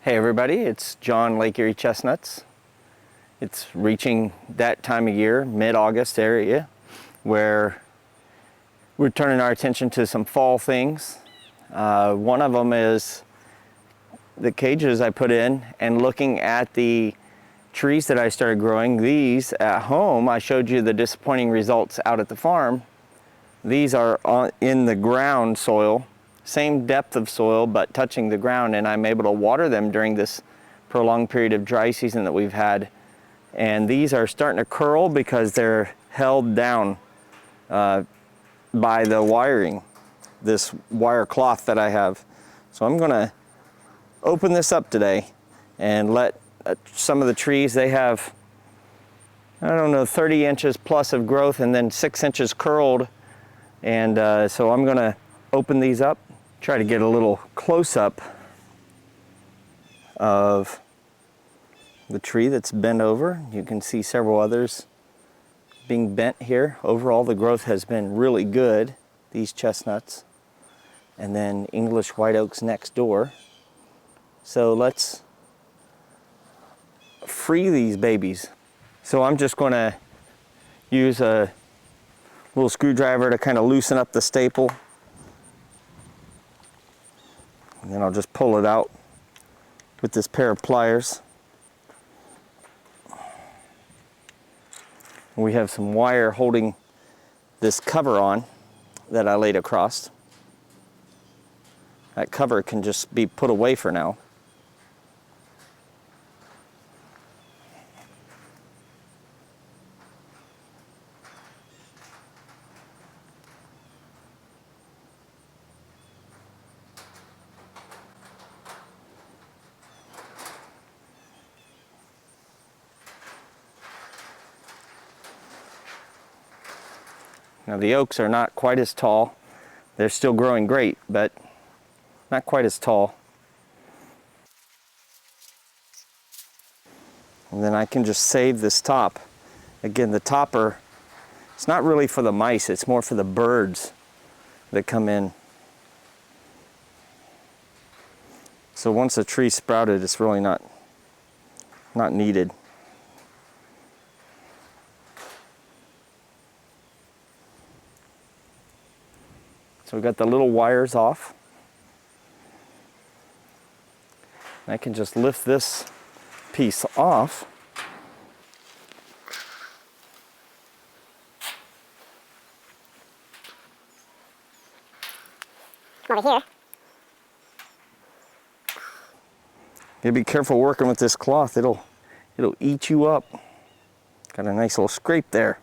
Hey everybody, it's John, Lake Erie Chestnuts. It's reaching that time of year, mid-August area, where we're turning our attention to some fall things. One of them is the cages I put in, and looking at the trees that I started growing. These at home, I showed you the disappointing results out at the farm. These are in the ground soil, same depth of soil, but touching the ground, and I'm able to water them during this prolonged period of dry season that we've had. And these are starting to curl because they're held down by the wiring, this wire cloth that I have. So I'm gonna open this up today and let some of the trees, they have, I don't know, 30 inches plus of growth and then 6 inches curled. And so I'm gonna open these up, try to get a little close-up of the tree that's bent over. You can see several others being bent here. Overall, the growth has been really good, these chestnuts. And then English white oaks next door. So let's free these babies. So I'm just gonna use a little screwdriver to kind of loosen up the staple. And then I'll just pull it out with this pair of pliers. We have some wire holding this cover on that I laid across. That cover can just be put away for now. Now the oaks are not quite as tall. They're still growing great, but not quite as tall. And then I can just save this top. Again, the topper, it's not really for the mice, it's more for the birds that come in. So once a tree sprouted, it's really not needed. So we got the little wires off. I can just lift this piece off. Over here. You gotta be careful working with this cloth. It'll eat you up. Got a nice little scrape there.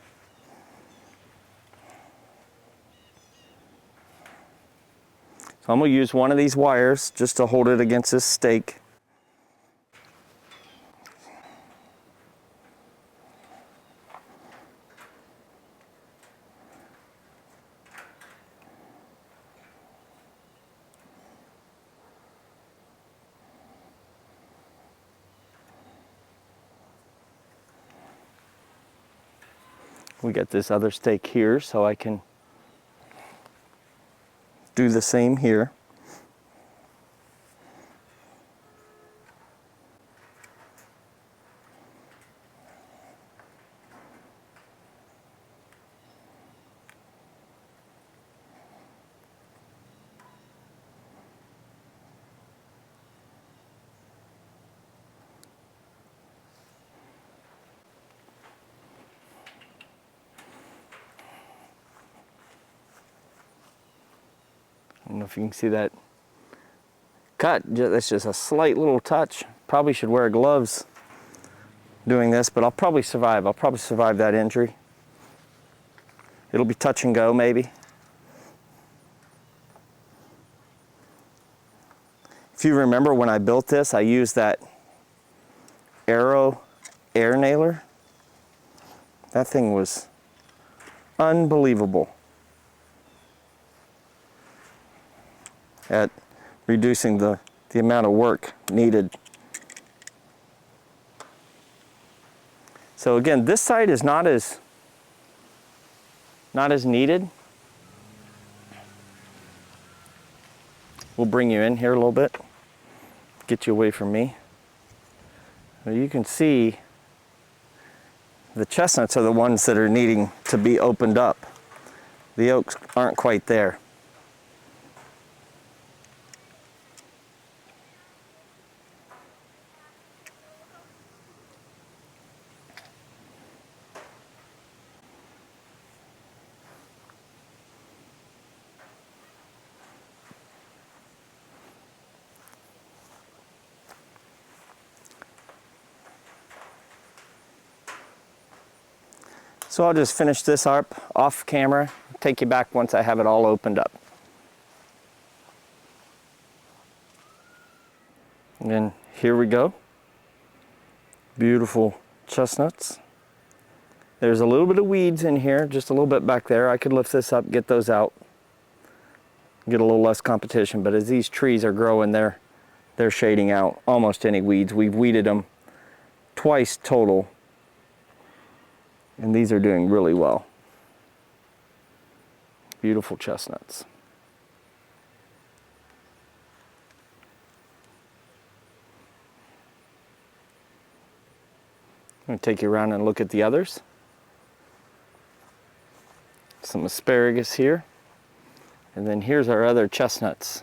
So I'm gonna use one of these wires just to hold it against this stake. We got this other stake here, so I can do the same here. I don't know if you can see that cut. That's just a slight little touch. Probably should wear gloves doing this, but I'll probably survive. I'll probably survive that injury. It'll be touch and go maybe. If you remember when I built this, I used that Arrow air nailer. That thing was unbelievable at reducing the amount of work needed. So again, this side is not as needed. We'll bring you in here a little bit. get you away from me. Well, you can see the chestnuts are the ones that are needing to be opened up. The oaks aren't quite there. So I'll just finish this up off camera, take you back once I have it all opened up. And then here we go. Beautiful chestnuts. There's a little bit of weeds in here, just a little bit back there. I could lift this up, get those out, get a little less competition, but as these trees are growing, they're shading out almost any weeds. We've weeded them twice total, and these are doing really well. Beautiful chestnuts. I'm going to take you around and look at the others. Some asparagus here. And then here's our other chestnuts.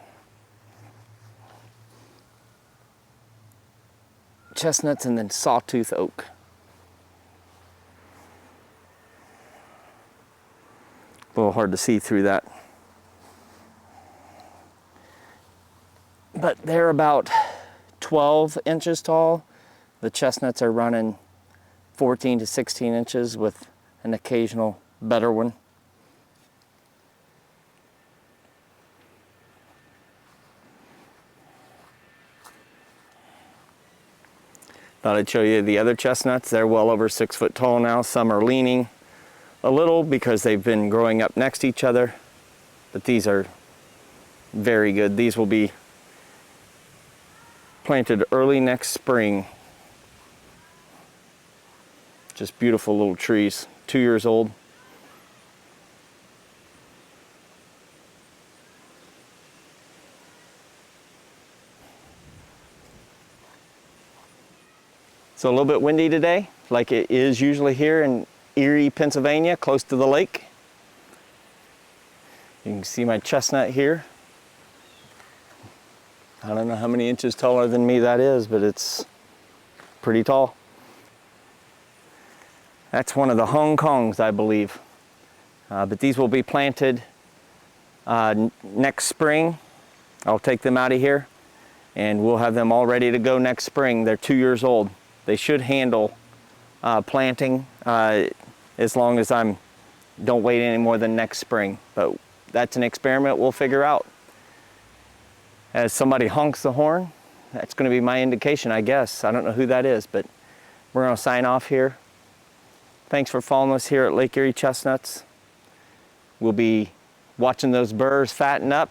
Chestnuts and then sawtooth oak. A little hard to see through that. But they're about 12 inches tall. The chestnuts are running 14 to 16 inches with an occasional better one. Thought I'd show you the other chestnuts. They're well over 6 foot tall now. Some are leaning a little because they've been growing up next to each other, but these are very good. These will be planted early next spring. Just beautiful little trees, 2 years old. So a little bit windy today, like it is usually here in Erie, Pennsylvania, close to the lake. You can see my chestnut here. I don't know how many inches taller than me that is, but it's pretty tall. That's one of the Hong Kongs, I believe. But these will be planted next spring. I'll take them out of here and we'll have them all ready to go next spring. They're 2 years old. They should handle planting as long as don't wait any more than next spring. But that's an experiment we'll figure out. As somebody honks the horn, that's going to be my indication, I guess. I don't know who that is, but we're going to sign off here. Thanks for following us here at Lake Erie Chestnuts. We'll be watching those burrs fatten up.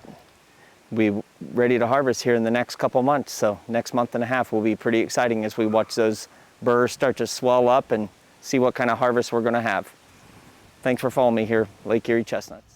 We'll be ready to harvest here in the next couple months. So next month and a half will be pretty exciting as we watch those burrs start to swell up and see what kind of harvest we're going to have. Thanks for following me here, Lake Erie Chestnuts.